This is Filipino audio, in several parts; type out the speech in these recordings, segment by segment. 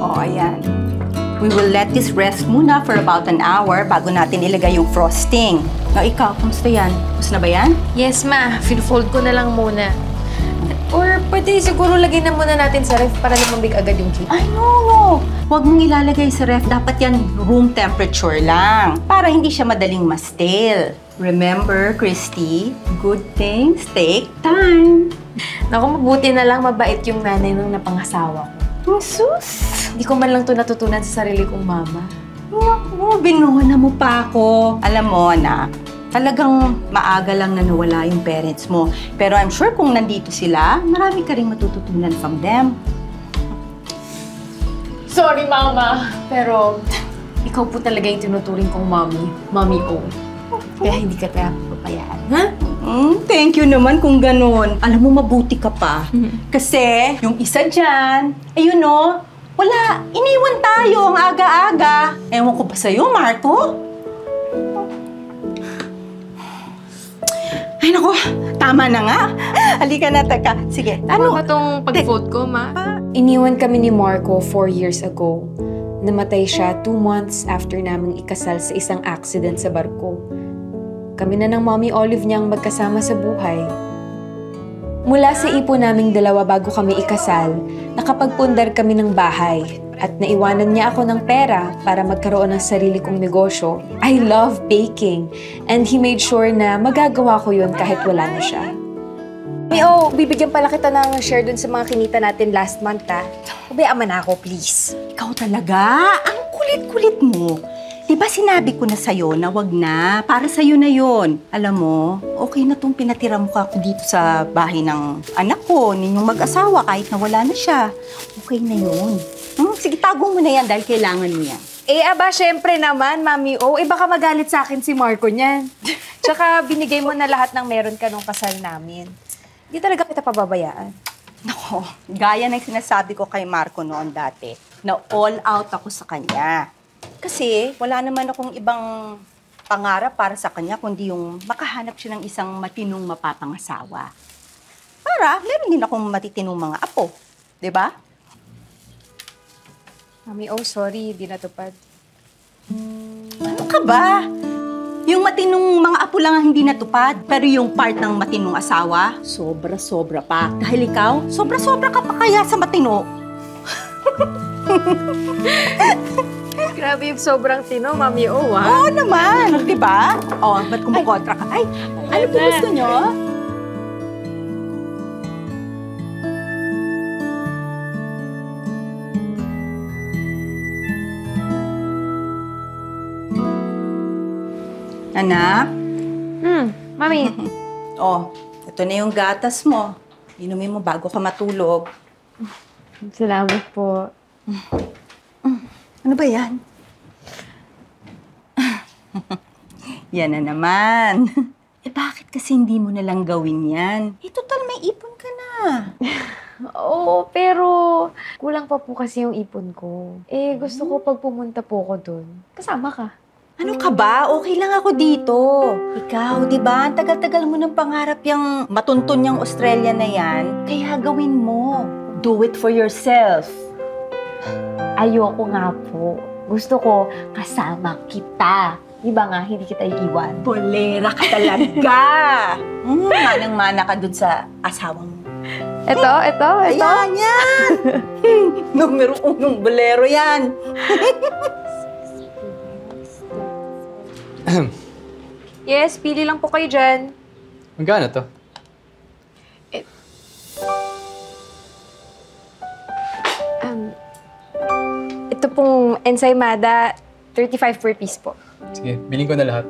Oh, ayan. We will let this rest muna for about an hour bago natin ilagay yung frosting. No, ikaw, kumusta yan? Gusto na ba yan? Yes, ma. Feel-fold ko na lang muna. Or pwede siguro lagay na muna natin sa ref para lumambig agad yung cake. Ay, no. Huwag mong ilalagay sa ref. Dapat yan room temperature lang para hindi siya madaling ma-stale. Remember, Christy, good things take time. Naku, mabuti na lang mabait yung nanay nung napangasawa ko. Jesus! Hindi ko man lang to natutunan sa sarili kong mama. Naku, binuhana mo pa ako. Alam mo, anak, talagang maaga lang na nawala yung parents mo. Pero I'm sure kung nandito sila, marami ka rin matututunan from them. Sorry, mama. Pero ikaw po talaga yung tinuturing kong mommy. Mommy O. Kaya hindi ka tayo papayaan, ha? Thank you naman kung ganun. Alam mo, mabuti ka pa. Kasi yung isa dyan, ayun no, wala, iniwan tayo ang aga-aga. Ewan ko pa sa'yo, Marco. Ay, naku, tama na nga. Halika na, teka. Sige, Ano ba tong pag-vote ko, ma? Iniwan kami ni Marco 4 years ago. Namatay siya 2 months after naming ikasal sa isang accident sa barko. Kami na ng Mommy Olive niyang magkasama sa buhay. Mula sa ipon naming dalawa bago kami ikasal, nakapagpundar kami ng bahay at naiwanan niya ako ng pera para magkaroon ng sarili kong negosyo. I love baking and he made sure na magagawa ko yun kahit wala na siya. Oh, bibigyan pala kita ng share dun sa mga kinita natin last month, ha? Ubayaan na ako, please. Ikaw talaga, ang kulit-kulit mo. Diba sinabi ko na sa'yo na wag na, para sa'yo na yon. Alam mo, okay na tong pinatira mo ka dito sa bahay ng anak ko, ninyong mag-asawa kahit na wala na siya. Okay na yun. Sige, tago mo na yan dahil kailangan mo yan. Eh, aba, syempre naman, Mami O. Eh, baka magalit sa akin si Marco niyan. Tsaka, binigay mo na lahat ng meron ka nung kasal namin. Hindi talaga kita pababayaan. Nako, gaya ng sinasabi ko kay Marco noon dati, na all out ako sa kanya. Kasi wala naman akong ibang pangarap para sa kanya kundi yung makahanap siya ng isang matinong mapapangasawa. Para meron din akong matitinong mga apo. 'Di ba? Mami O, sorry, di natupad. Ano ka ba? Yung matinong mga apo lang ang hindi natupad. Pero yung part ng matinong asawa, sobra-sobra pa. Dahil ikaw, sobra-sobra ka pa kaya sa matino. Grabe yung sobrang tino, Mami O, ha? Oo naman, di ba? Oh, ba't kumukontra ka? Ay, ano po gusto nyo? Anak? Mami. Oh, ito na yung gatas mo. Inumin mo bago ka matulog. Salamat po. Ano ba yan? Yan na naman. Eh bakit kasi hindi mo nalang gawin yan? Eh total may ipon ka na. Oo, pero kulang pa po kasi yung ipon ko. Eh, gusto ko pag pumunta po ko dun, kasama ka. Ano ka ba? Okay lang ako dito. Ikaw, di ba? Ang tagal-tagal mo ng pangarap yung matuntun yung Australia na yan. Kaya gawin mo. Do it for yourself. Ayoko nga po. Gusto ko kasama kita. Di ba nga, hindi kita iiwan. Bolera ka talaga. Manang-mana ka dun sa asawa mo. Ito. Ayan, yan. Numero 1 bolero yan. Yes, pili lang po kayo dyan. Magkano to? Ito pong ensaymada, 35 per piece po. Sige, bilhin ko na lahat.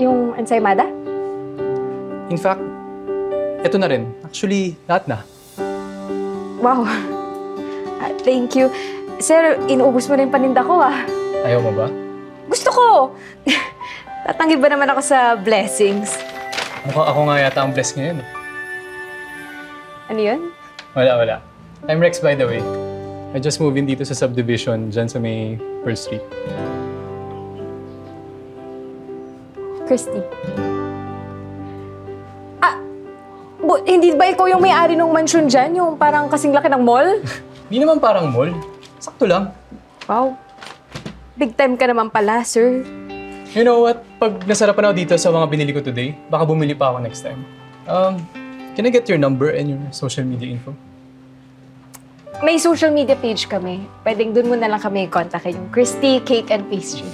Yung ensaymada? In fact, eto na rin. Actually, lahat na. Wow. Thank you. Sir, inuubos mo na yung paninda ko, ah. Ayaw mo ba? Gusto ko! Tatanggi ba naman ako sa blessings? Mukhang ako nga yata ang blessed ngayon. Ano yun? Wala. I'm Rex, by the way. I just moved in dito sa subdivision, dyan sa may Pearl Street. Christy. Hindi ba ikaw yung may-ari ng mansion dyan? Yung parang kasing laki ng mall? Di naman parang mall. Sakto lang. Wow. Big time ka naman pala, sir. You know what? Pag nasarapan ako dito sa mga binili ko today, baka bumili pa ako next time. Can I get your number and your social media info? May social media page kami. Pwedeng dun mo na lang kami kontakin yung Christy Cake and Pastry.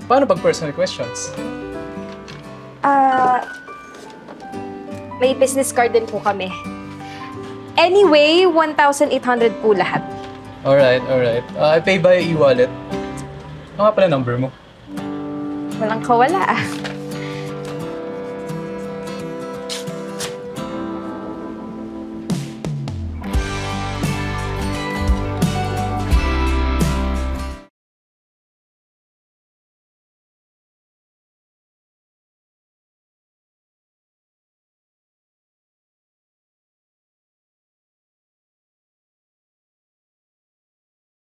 Paano pag personal questions? May business card din po kami. Anyway, 1,800 po lahat. Alright. I pay by e-wallet. Ano nga pala number mo? Walang kawala ah.